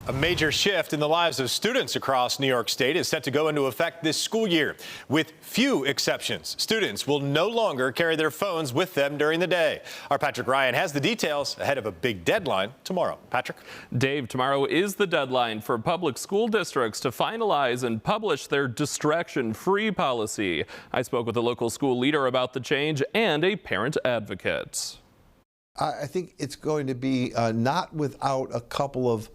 A major shift in the lives of students across New York State is set to go into effect this school year. With few exceptions, students will no longer carry their phones with them during the day. Our Patrick Ryan has the details ahead of a big deadline tomorrow. Patrick? Dave, tomorrow is the deadline for public school districts to finalize and publish their distraction-free policy. I spoke with a local school leader about the change and a parent advocate. I think it's going to be not without a couple of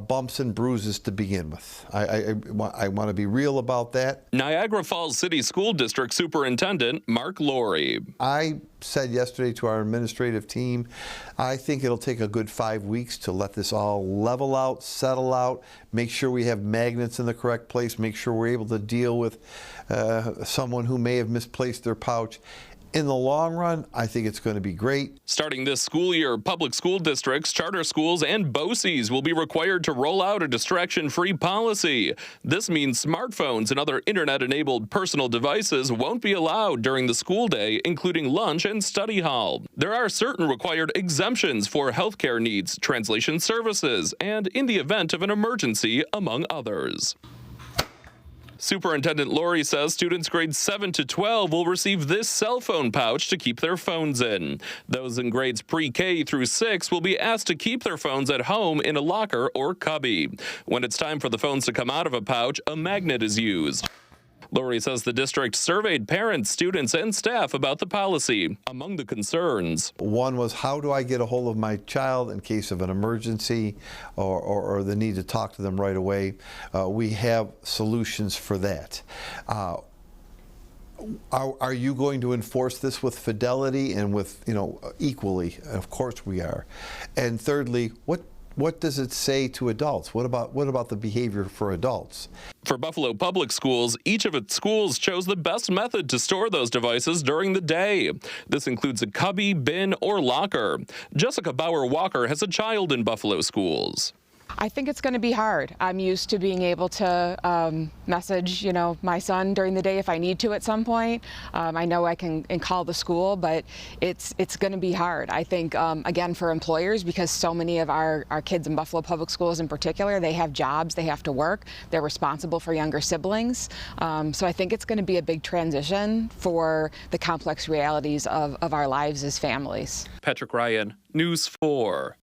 bumps and bruises to begin with. I want to be real about that. Niagara Falls City School District Superintendent Mark Laurie. I said yesterday to our administrative team, I think it'll take a good 5 weeks to let this all level out, settle out, make sure we have magnets in the correct place, make sure we're able to deal with someone who may have misplaced their pouch. In the long run, I think it's going to be great. Starting this school year, public school districts, charter schools, and BOCES will be required to roll out a distraction-free policy. This means smartphones and other internet-enabled personal devices won't be allowed during the school day, including lunch and study hall. There are certain required exemptions for healthcare needs, translation services, and in the event of an emergency, among others. Superintendent Laurie says students grades 7 to 12 will receive this cell phone pouch to keep their phones in. Those in grades pre-K through 6 will be asked to keep their phones at home in a locker or cubby. When it's time for the phones to come out of a pouch, a magnet is used. Laurie says the district surveyed parents, students, and staff about the policy. Among the concerns, one was, how do I get a hold of my child in case of an emergency or the need to talk to them right away? We have solutions for that. Are you going to enforce this with fidelity and with, equally? Of course we are. And thirdly, what does it say to adults? What about the behavior for adults? For Buffalo Public Schools, each of its schools chose the best method to store those devices during the day. This includes a cubby, bin, or locker. Jessica Bauer-Walker has a child in Buffalo schools. I think it's going to be hard. I'm used to being able to message, my son during the day if I need to at some point. I know I can call the school, but it's going to be hard. I think, again, for employers, because so many of our kids in Buffalo Public Schools in particular, they have jobs, they have to work, they're responsible for younger siblings. So I think it's going to be a big transition for the complex realities of our lives as families. Patrick Ryan, News 4.